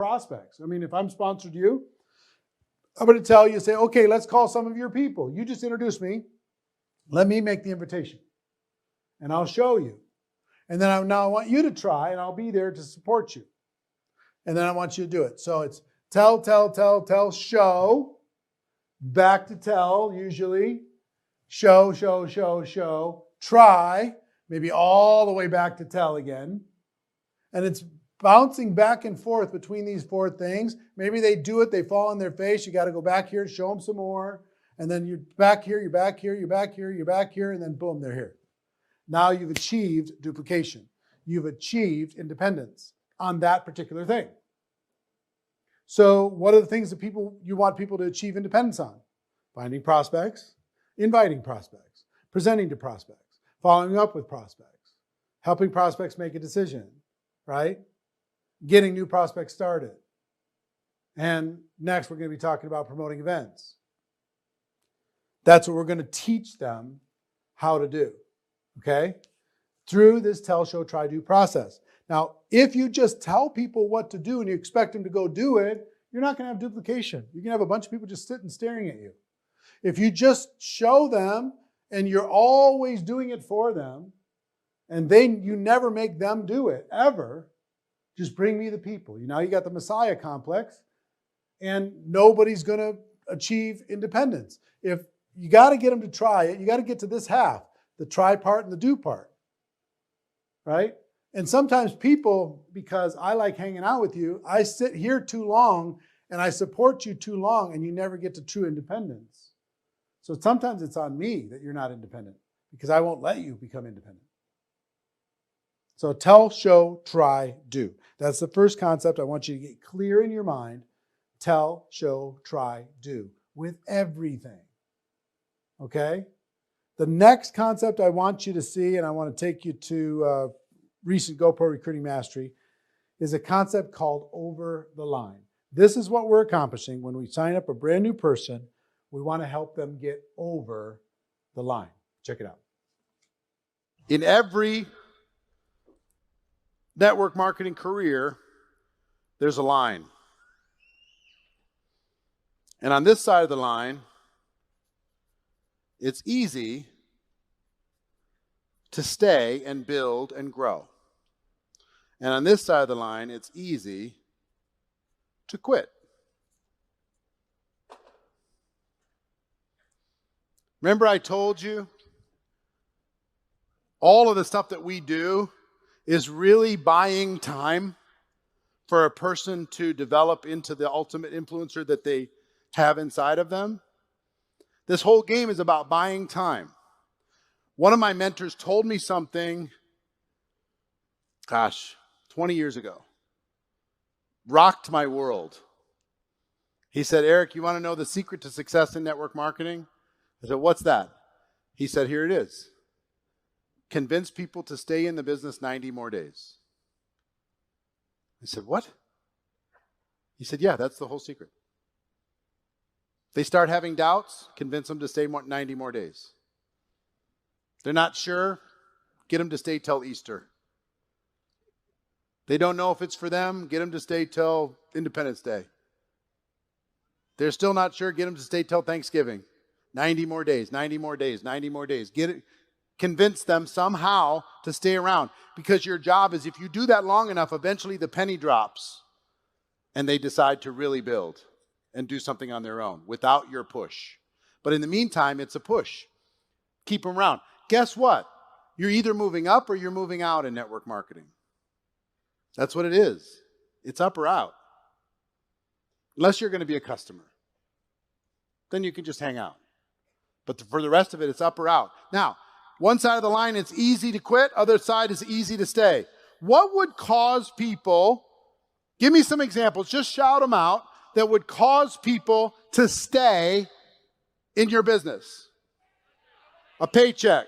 prospects. I mean, if I'm sponsored you, I'm going to tell you, say, okay, let's call some of your people. You just introduce me. Let me make the invitation. And I'll show you. And then now I want you to try, and I'll be there to support you. And then I want you to do it. So it's tell, show, back to tell, usually. Show, try, maybe all the way back to tell again. And it's bouncing back and forth between these four things. Maybe they do it, they fall on their face. You got to go back here, show them some more. And then you're back here, you're back here, you're back here, you're back here, and then boom, they're here. Now you've achieved duplication. You've achieved independence on that particular thing. So what are the things that you want people to achieve independence on? Finding prospects, inviting prospects, presenting to prospects, following up with prospects, helping prospects make a decision, right? Getting new prospects started. And next, we're going to be talking about promoting events. That's what we're going to teach them how to do, okay? Through this tell, show, try, do process. Now, if you just tell people what to do and you expect them to go do it, you're not going to have duplication. You're going to have a bunch of people just sitting staring at you. If you just show them and you're always doing it for them, and you never make them do it, ever, just bring me the people. Now you got the Messiah complex, and nobody's going to achieve independence. If you got to get them to try it, you got to get to this half, the try part and the do part, right? And sometimes people, because I like hanging out with you, I sit here too long and I support you too long, and you never get to true independence. So sometimes it's on me that you're not independent, because I won't let you become independent. So tell, show, try, do. That's the first concept I want you to get clear in your mind. Tell, show, try, do with everything. Okay? The next concept I want you to see, and I want to take you to recent GoPro Recruiting Mastery, is a concept called over the line. This is what we're accomplishing when we sign up a brand new person. We want to help them get over the line. Check it out. In every network marketing career, there's a line. And on this side of the line, it's easy to stay and build and grow. And on this side of the line, it's easy to quit. Remember I told you all of the stuff that we do is really buying time for a person to develop into the ultimate influencer that they have inside of them. This whole game is about buying time. One of my mentors told me something, 20 years ago. Rocked my world. He said, Eric, you want to know the secret to success in network marketing? I said, what's that? He said, here it is. Convince people to stay in the business 90 more days. I said, what? He said, yeah, that's the whole secret. They start having doubts, convince them to stay 90 more days. They're not sure, get them to stay till Easter. They don't know if it's for them, get them to stay till Independence Day. They're still not sure, get them to stay till Thanksgiving. 90 more days, 90 more days, 90 more days. Convince them somehow to stay around, because your job is, if you do that long enough, eventually the penny drops and they decide to really build and do something on their own without your push. But in the meantime, it's a push. Keep them around. Guess what? You're either moving up or you're moving out in network marketing. That's what it is. It's up or out. Unless you're going to be a customer. Then you can just hang out. But for the rest of it, it's up or out. Now, one side of the line, it's easy to quit. Other side is easy to stay. What would cause people, give me some examples, just shout them out, that would cause people to stay in your business? A paycheck.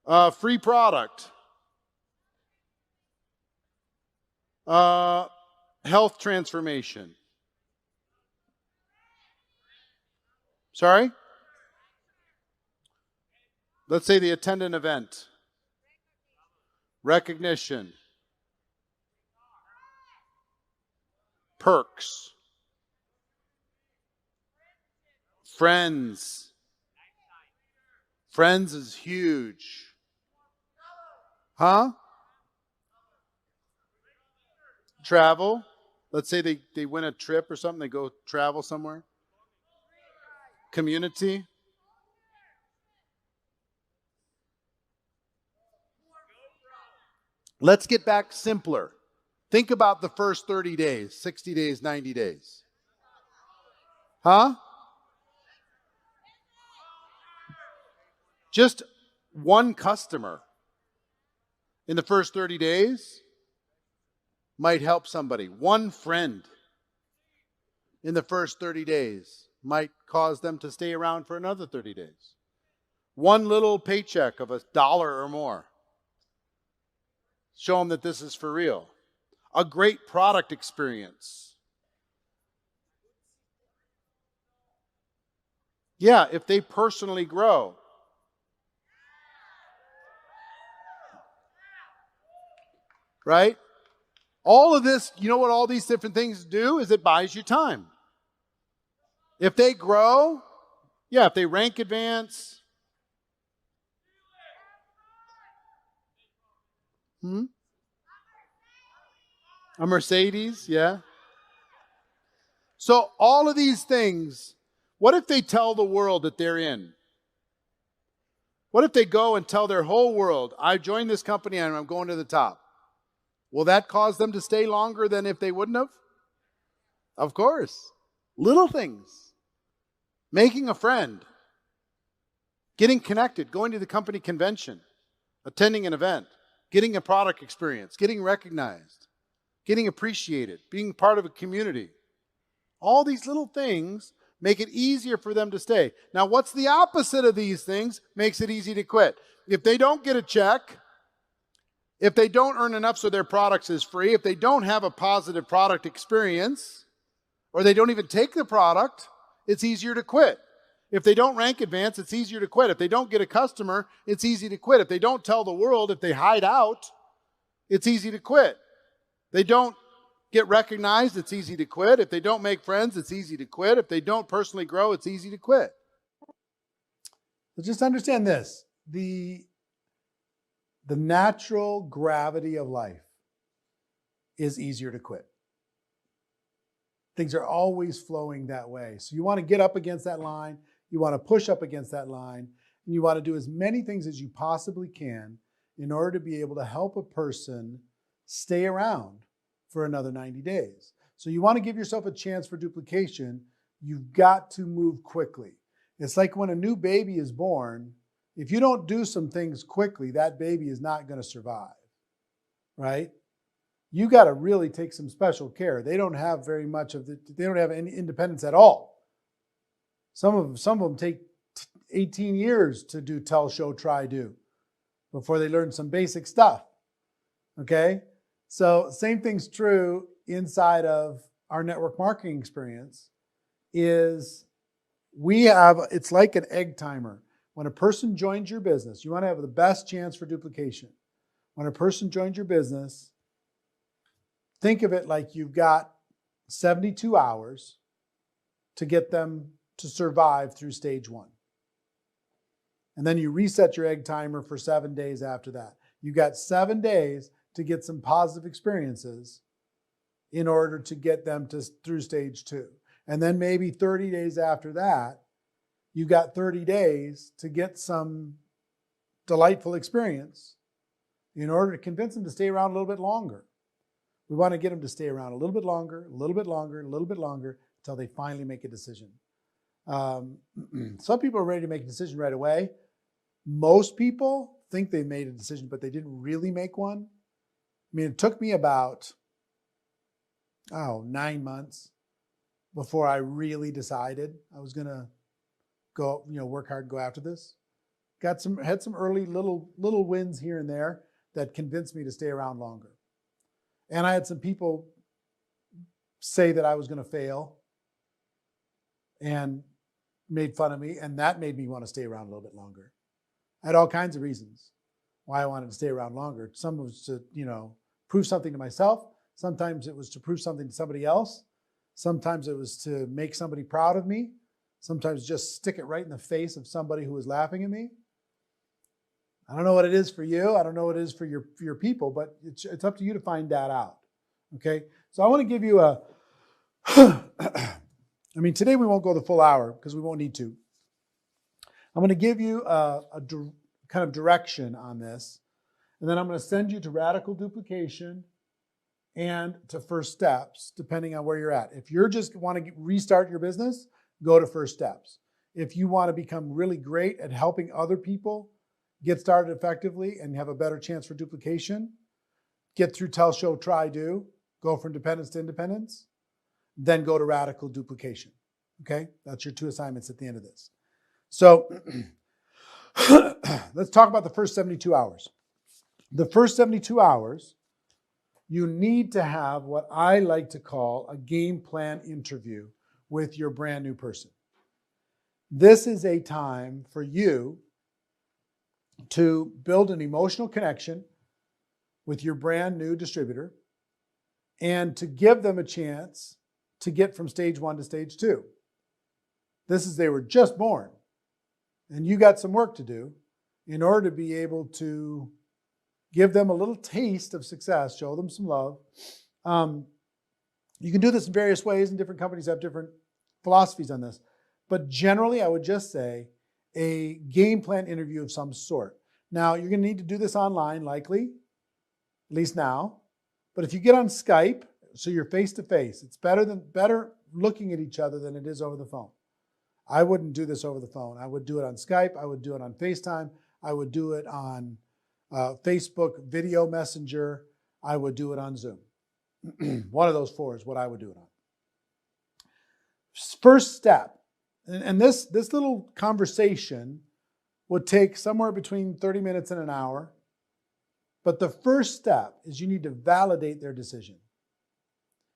A free product. Health transformation. Sorry? Let's say they attend an event. Recognition. perks. Friends. Friends is huge. Huh? Travel. Let's say they win a trip or something. They go travel somewhere. Community. Let's get back simpler. Think about the first 30 days, 60 days, 90 days. Huh? Just one customer in the first 30 days might help somebody. One friend in the first 30 days might cause them to stay around for another 30 days. One little paycheck of $1 or more. Show them that this is for real. A great product experience. Yeah, if they personally grow. Right? All of this, you know what all these different things do? Is it buys you time. If they grow, yeah, if they rank advance. A Mercedes, yeah. So all of these things, what if they tell the world that they're in? What if they go and tell their whole world, I joined this company and I'm going to the top? Will that cause them to stay longer than if they wouldn't have? Of course. Little things. Making a friend. Getting connected. Going to the company convention. Attending an event. Getting a product experience. Getting recognized. Getting appreciated. Being part of a community. All these little things make it easier for them to stay. Now, what's the opposite of these things? Makes it easy to quit. If they don't get a check, if they don't earn enough so their products is free, if they don't have a positive product experience, or they don't even take the product, it's easier to quit. If they don't rank advance, it's easier to quit. If they don't get a customer, it's easy to quit. If they don't tell the world, if they hide out, it's easy to quit. They don't get recognized, it's easy to quit. If they don't make friends, it's easy to quit. If they don't personally grow, it's easy to quit. So just understand this. The natural gravity of life is easier to quit. Things are always flowing that way. So you want to get up against that line. You want to push up against that line. And you want to do as many things as you possibly can in order to be able to help a person stay around for another 90 days. So you want to give yourself a chance for duplication. You've got to move quickly. It's like when a new baby is born. If you don't do some things quickly, that baby is not going to survive, right? You got to really take some special care. They don't have very much of they don't have any independence at all. Some of them take 18 years to do tell, show, try, do before they learn some basic stuff, okay? So same thing's true inside of our network marketing experience is it's like an egg timer. When a person joins your business, you want to have the best chance for duplication. When a person joins your business, think of it like you've got 72 hours to get them to survive through stage 1. And then you reset your egg timer for 7 days after that. You've got 7 days to get some positive experiences in order to get them through stage 2. And then maybe 30 days after that, you got 30 days to get some delightful experience in order to convince them to stay around a little bit longer. We want to get them to stay around a little bit longer, a little bit longer, a little bit longer until they finally make a decision. Some people are ready to make a decision right away. Most people think they made a decision, but they didn't really make one. I mean, it took me about, 9 months before I really decided I was going to go, work hard and go after this. Had some early little wins here and there that convinced me to stay around longer. And I had some people say that I was going to fail and made fun of me, and that made me want to stay around a little bit longer. I had all kinds of reasons why I wanted to stay around longer. Some was to, prove something to myself. Sometimes it was to prove something to somebody else. Sometimes it was to make somebody proud of me. Sometimes just stick it right in the face of somebody who was laughing at me. I don't know what it is for you. I don't know what it is for your people, but it's up to you to find that out. Okay? So I want to give you a, I mean, today we won't go the full hour because we won't need to. I'm going to give you a kind of direction on this, and then I'm going to send you to radical duplication and to first steps, depending on where you're at. If you're just want to restart your business, go to first steps. If you want to become really great at helping other people get started effectively and have a better chance for duplication, get through tell, show, try, do, go from dependence to independence, then go to radical duplication. Okay? That's your 2 assignments at the end of this. So let's talk about the first 72 hours. The first 72 hours, you need to have what I like to call a game plan interview with your brand new person. This is a time for you to build an emotional connection with your brand new distributor and to give them a chance to get from stage 1 to stage 2. This is they were just born, and you got some work to do in order to be able to give them a little taste of success, show them some love. You can do this in various ways, and different companies have different philosophies on this. But generally, I would just say a game plan interview of some sort. Now, you're going to need to do this online, likely, at least now. But if you get on Skype, so you're face-to-face, it's better looking at each other than it is over the phone. I wouldn't do this over the phone. I would do it on Skype. I would do it on FaceTime. I would do it on Facebook video messenger. I would do it on Zoom. One of those 4 is what I would do it on. First step, and this little conversation would take somewhere between 30 minutes and an hour. But the first step is you need to validate their decision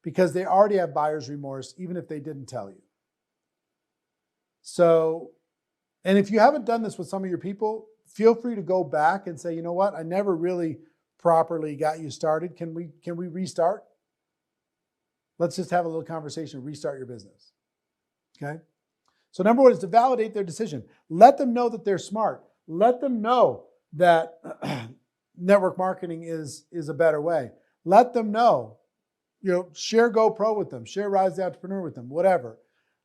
because they already have buyer's remorse, even if they didn't tell you. So, and if you haven't done this with some of your people, feel free to go back and say, you know what, I never really properly got you started. Can we restart? Let's just have a little conversation, restart your business. Okay? So number 1 is to validate their decision. Let them know that they're smart. Let them know that network marketing is a better way. Let them know, share GoPro with them, share Rise the Entrepreneur with them, whatever.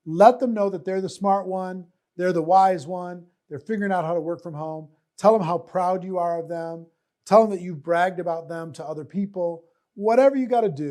Let them know that they're the smart one, they're the wise one, they're figuring out how to work from home. Tell them how proud you are of them. Tell them that you've bragged about them to other people. Whatever you got to do.